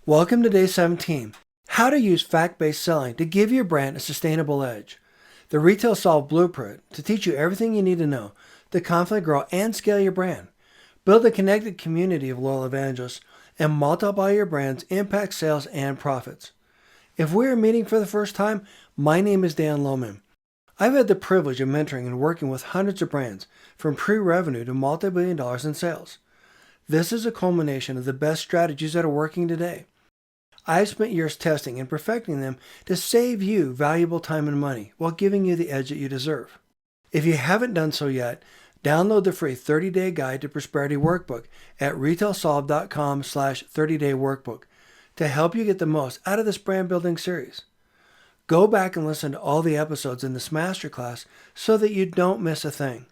Welcome to Day 17. How to use fact-based selling to give your brand a sustainable edge. The Retail Solve Blueprint to teach you everything you need to know to confidently grow and scale your brand. Build a connected community of loyal evangelists and multiply your brand's impact, sales, and profits. If we are meeting for the first time, my name is Dan Lohman. I've had the privilege of mentoring and working with hundreds of brands from pre-revenue to multi-billion dollars in sales. This is a culmination of the best strategies that are working today. I've spent years testing and perfecting them to save you valuable time and money while giving you the edge that you deserve. If you haven't done so yet, download the free 30-day guide to prosperity workbook at retailsolve.com/30-day workbook to help you get the most out of this brand building series. Go back and listen to all the episodes in this masterclass so that you don't miss a thing.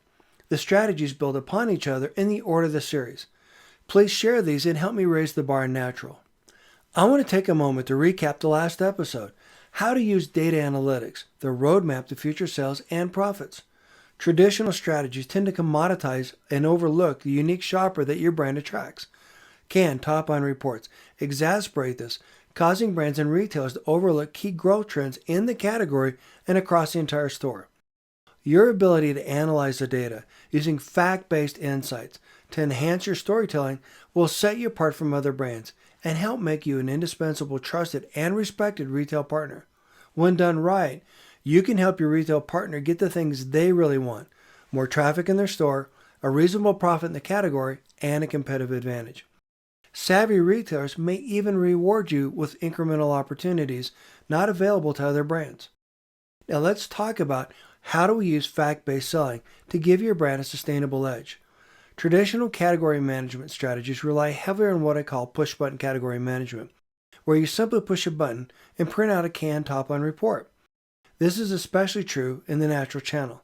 The strategies build upon each other in the order of the series. Please share these and help me raise the bar in natural. I want to take a moment to recap the last episode, how to use data analytics, the roadmap to future sales and profits. Traditional strategies tend to commoditize and overlook the unique shopper that your brand attracts. Top-line reports exacerbate this, causing brands and retailers to overlook key growth trends in the category and across the entire store. Your ability to analyze the data using fact-based insights to enhance your storytelling will set you apart from other brands and help make you an indispensable, trusted, and respected retail partner. When done right, you can help your retail partner get the things they really want: more traffic in their store, a reasonable profit in the category, and a competitive advantage. Savvy retailers may even reward you with incremental opportunities not available to other brands. Now let's talk about how do we use fact-based selling to give your brand a sustainable edge. Traditional category management strategies rely heavily on what I call push-button category management, where you simply push a button and print out a canned top-line report. This is especially true in the natural channel.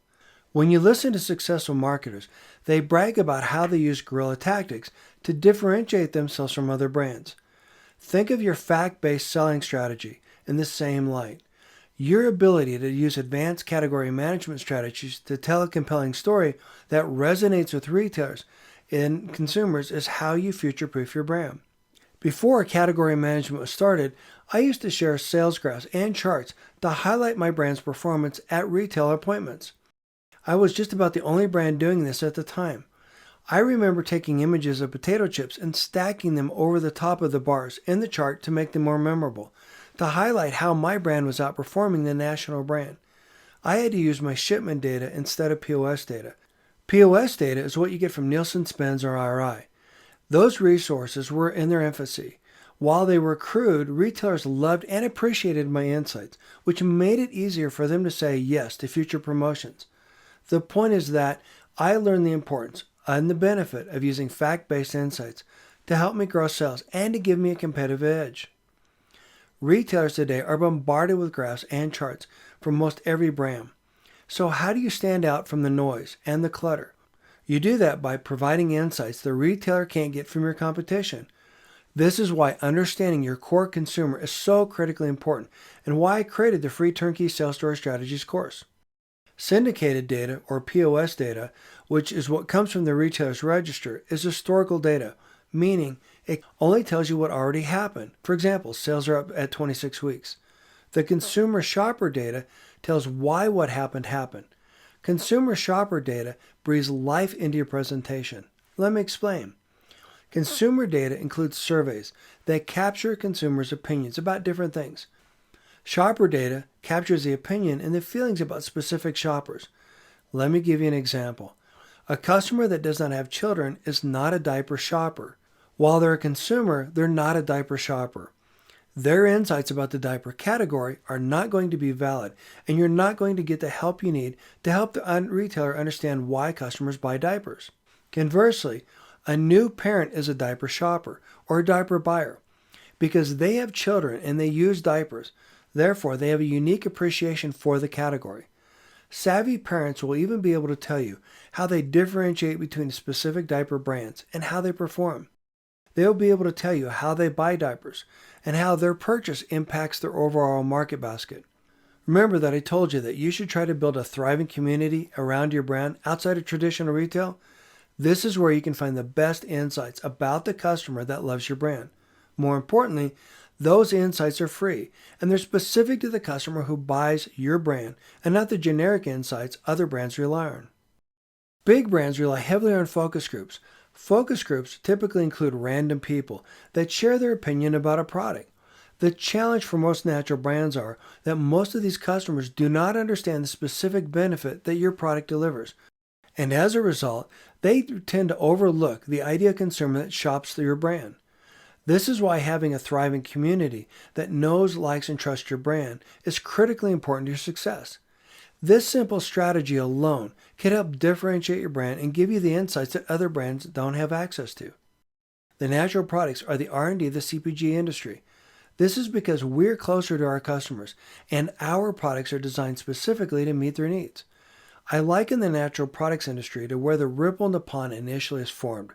When you listen to successful marketers, they brag about how they use guerrilla tactics to differentiate themselves from other brands. Think of your fact-based selling strategy in the same light. Your ability to use advanced category management strategies to tell a compelling story that resonates with retailers and consumers is how you future-proof your brand. Before category management was started, I used to share sales graphs and charts to highlight my brand's performance at retail appointments. I was just about the only brand doing this at the time. I remember taking images of potato chips and stacking them over the top of the bars in the chart to make them more memorable, to highlight how my brand was outperforming the national brand. I had to use my shipment data instead of POS data. POS data is what you get from Nielsen, Spence, or IRI. Those resources were in their infancy. While they were crude, retailers loved and appreciated my insights, which made it easier for them to say yes to future promotions. The point is that I learned the importance and the benefit of using fact-based insights to help me grow sales and to give me a competitive edge. Retailers today are bombarded with graphs and charts from most every brand. So how do you stand out from the noise and the clutter? You do that by providing insights the retailer can't get from your competition. This is why understanding your core consumer is so critically important and why I created the free turnkey sales story strategies course. Syndicated data, or POS data, which is what comes from the retailer's register, is historical data, meaning it only tells you what already happened. For example, sales are up at 26 weeks. The consumer shopper data tells why what happened happened. Consumer shopper data breathes life into your presentation. Let me explain. Consumer data includes surveys that capture consumers' opinions about different things. Shopper data captures the opinion and the feelings about specific shoppers. Let me give you an example. A customer that does not have children is not a diaper shopper. While they're a consumer, they're not a diaper shopper. Their insights about the diaper category are not going to be valid, and you're not going to get the help you need to help the retailer understand why customers buy diapers. Conversely, a new parent is a diaper shopper or a diaper buyer because they have children and they use diapers. Therefore, they have a unique appreciation for the category. Savvy parents will even be able to tell you how they differentiate between specific diaper brands and how they perform. They'll be able to tell you how they buy diapers and how their purchase impacts their overall market basket. Remember that I told you that you should try to build a thriving community around your brand outside of traditional retail? This is where you can find the best insights about the customer that loves your brand. More importantly, those insights are free, and they're specific to the customer who buys your brand and not the generic insights other brands rely on. Big brands rely heavily on focus groups. Focus groups typically include random people that share their opinion about a product. The challenge for most natural brands are that most of these customers do not understand the specific benefit that your product delivers. And as a result, they tend to overlook the ideal consumer that shops through your brand. This is why having a thriving community that knows, likes, and trusts your brand is critically important to your success. This simple strategy alone can help differentiate your brand and give you the insights that other brands don't have access to. The natural products are the R&D of the CPG industry. This is because we're closer to our customers, and our products are designed specifically to meet their needs. I liken the natural products industry to where the ripple in the pond initially is formed.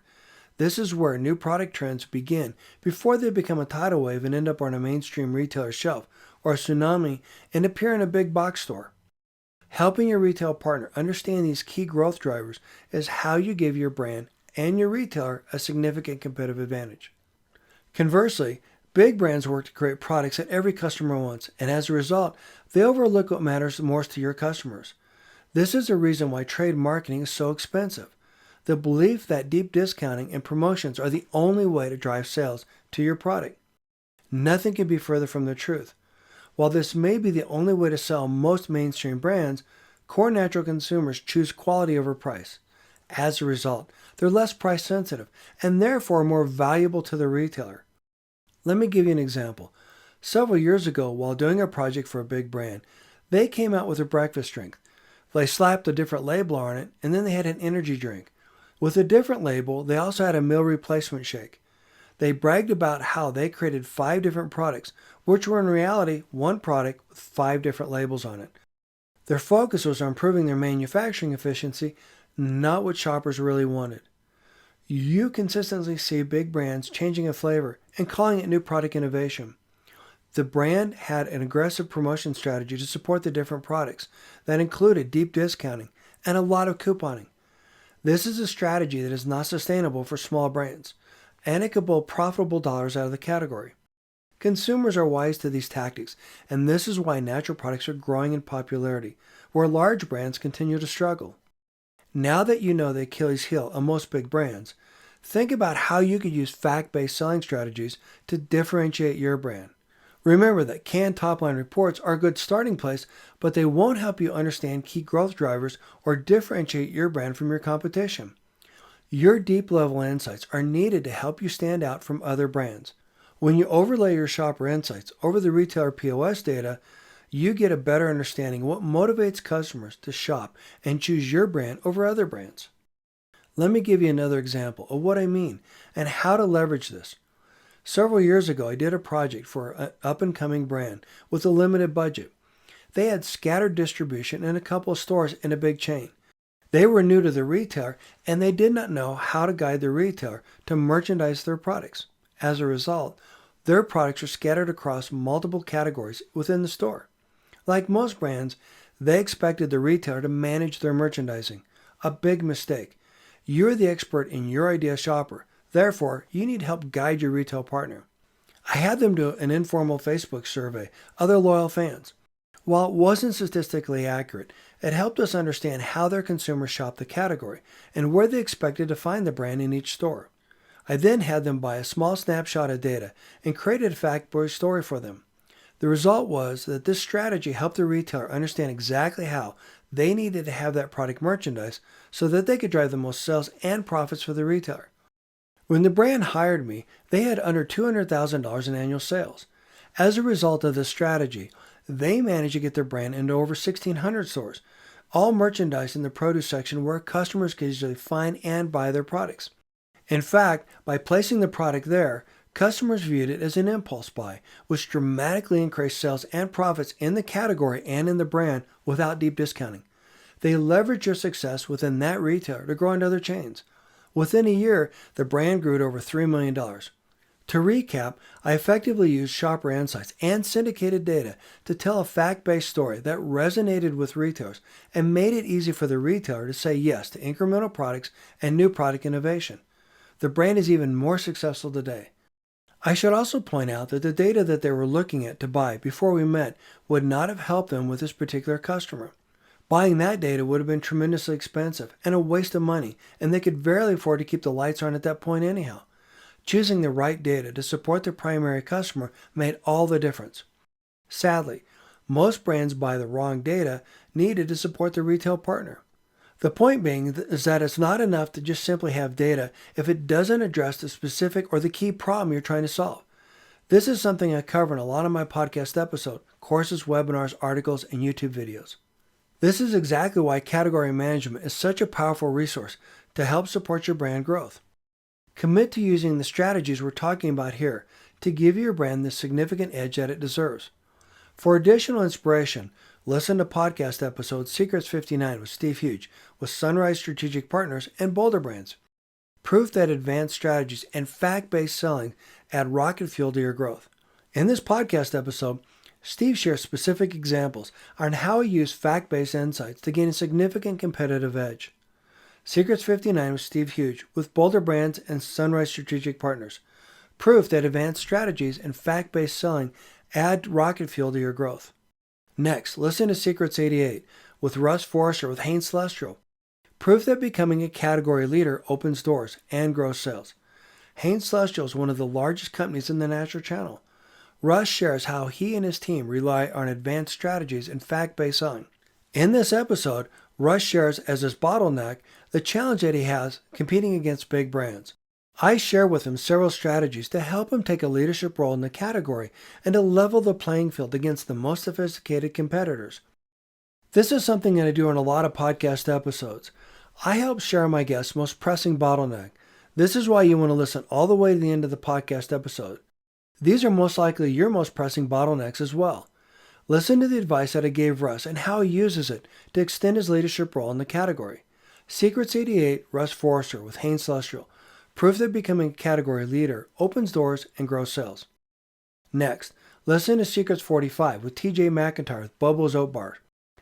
This is where new product trends begin before they become a tidal wave and end up on a mainstream retailer shelf or a tsunami and appear in a big box store. Helping your retail partner understand these key growth drivers is how you give your brand and your retailer a significant competitive advantage. Conversely, big brands work to create products that every customer wants, and as a result, they overlook what matters most to your customers. This is the reason why trade marketing is so expensive. The belief that deep discounting and promotions are the only way to drive sales to your product. Nothing can be further from the truth. While this may be the only way to sell most mainstream brands, core natural consumers choose quality over price. As a result, they're less price sensitive and therefore more valuable to the retailer. Let me give you an example. Several years ago, while doing a project for a big brand, they came out with a breakfast drink. They slapped a different label on it, and then they had an energy drink. With a different label, they also had a meal replacement shake. They bragged about how they created 5 different products, which were in reality one product with 5 different labels on it. Their focus was on improving their manufacturing efficiency, not what shoppers really wanted. You consistently see big brands changing a flavor and calling it new product innovation. The brand had an aggressive promotion strategy to support the different products that included deep discounting and a lot of couponing. This is a strategy that is not sustainable for small brands, and it could pull profitable dollars out of the category. Consumers are wise to these tactics, and this is why natural products are growing in popularity, where large brands continue to struggle. Now that you know the Achilles heel of most big brands, think about how you could use fact-based selling strategies to differentiate your brand. Remember that canned top-line reports are a good starting place, but they won't help you understand key growth drivers or differentiate your brand from your competition. Your deep-level insights are needed to help you stand out from other brands. When you overlay your shopper insights over the retailer POS data, you get a better understanding of what motivates customers to shop and choose your brand over other brands. Let me give you another example of what I mean and how to leverage this. Several years ago, I did a project for an up-and-coming brand with a limited budget. They had scattered distribution in a couple of stores in a big chain. They were new to the retailer, and they did not know how to guide the retailer to merchandise their products. As a result, their products were scattered across multiple categories within the store. Like most brands, they expected the retailer to manage their merchandising. A big mistake. You're the expert in your ideal shopper. Therefore, you need help guide your retail partner. I had them do an informal Facebook survey of their loyal fans. While it wasn't statistically accurate, it helped us understand how their consumers shop the category and where they expected to find the brand in each store. I then had them buy a small snapshot of data and created a fact-based story for them. The result was that this strategy helped the retailer understand exactly how they needed to have that product merchandised so that they could drive the most sales and profits for the retailer. When the brand hired me, they had under $200,000 in annual sales. As a result of this strategy, they managed to get their brand into over 1,600 stores, all merchandised in the produce section where customers could easily find and buy their products. In fact, by placing the product there, customers viewed it as an impulse buy, which dramatically increased sales and profits in the category and in the brand without deep discounting. They leveraged their success within that retailer to grow into other chains. Within a year, the brand grew to over $3 million. To recap, I effectively used shopper insights and syndicated data to tell a fact-based story that resonated with retailers and made it easy for the retailer to say yes to incremental products and new product innovation. The brand is even more successful today. I should also point out that the data that they were looking at to buy before we met would not have helped them with this particular customer. Buying that data would have been tremendously expensive and a waste of money, and they could barely afford to keep the lights on at that point anyhow. Choosing the right data to support their primary customer made all the difference. Sadly, most brands buy the wrong data needed to support their retail partner. The point being is that it's not enough to just simply have data if it doesn't address the specific or the key problem you're trying to solve. This is something I cover in a lot of my podcast episodes, courses, webinars, articles, and YouTube videos. This is exactly why category management is such a powerful resource to help support your brand growth. Commit to using the strategies we're talking about here to give your brand the significant edge that it deserves. For additional inspiration, listen to podcast episode Secrets 59 with Steve Huge with Sunrise Strategic Partners and Boulder Brands. Proof that advanced strategies and fact-based selling add rocket fuel to your growth. In this podcast episode, Steve shares specific examples on how he used fact-based insights to gain a significant competitive edge. Secrets 59 with Steve Huge with Boulder Brands and Sunrise Strategic Partners. Proof that advanced strategies and fact-based selling add rocket fuel to your growth. Next, listen to Secrets 88 with Russ Forrester with Hain Celestial. Proof that becoming a category leader opens doors and grows sales. Hain Celestial is one of the largest companies in the natural channel. Russ shares how he and his team rely on advanced strategies and fact-based selling. In this episode, Russ shares as his bottleneck the challenge that he has competing against big brands. I share with him several strategies to help him take a leadership role in the category and to level the playing field against the most sophisticated competitors. This is something that I do in a lot of podcast episodes. I help share my guests' most pressing bottleneck. This is why you want to listen all the way to the end of the podcast episode. These are most likely your most pressing bottlenecks as well. Listen to the advice that I gave Russ and how he uses it to extend his leadership role in the category. Secrets 88, Russ Forrester with Hain Celestial. Proof that becoming a category leader opens doors and grows sales. Next, listen to Secrets 45 with TJ McIntyre with Bubbles Oat Bar.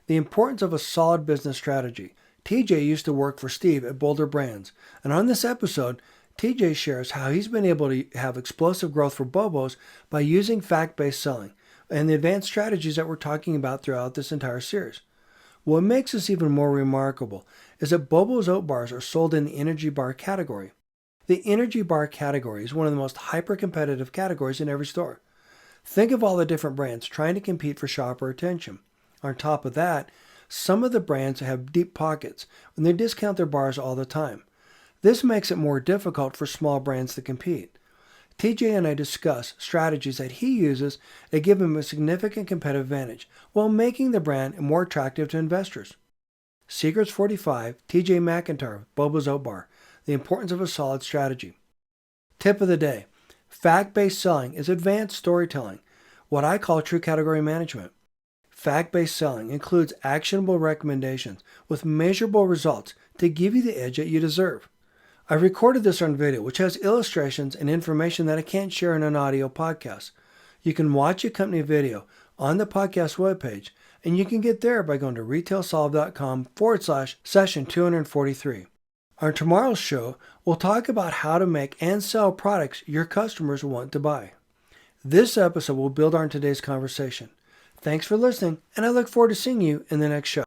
The importance of a solid business strategy. TJ used to work for Steve at Boulder Brands, and on this episode, TJ shares how he's been able to have explosive growth for Bobos by using fact-based selling and the advanced strategies that we're talking about throughout this entire series. What makes this even more remarkable is that Bobo's Oat Bars are sold in the energy bar category. The energy bar category is one of the most hyper-competitive categories in every store. Think of all the different brands trying to compete for shopper attention. On top of that, some of the brands have deep pockets and they discount their bars all the time. This makes it more difficult for small brands to compete. TJ and I discuss strategies that he uses that give him a significant competitive advantage while making the brand more attractive to investors. Secrets 45, TJ McIntyre, Bobo's Oat Bar, the importance of a solid strategy. Tip of the day, fact-based selling is advanced storytelling, what I call true category management. Fact-based selling includes actionable recommendations with measurable results to give you the edge that you deserve. I recorded this on video, which has illustrations and information that I can't share in an audio podcast. You can watch a company video on the podcast webpage, and you can get there by going to retailsolve.com/session 243. On tomorrow's show, we'll talk about how to make and sell products your customers want to buy. This episode will build on today's conversation. Thanks for listening, and I look forward to seeing you in the next show.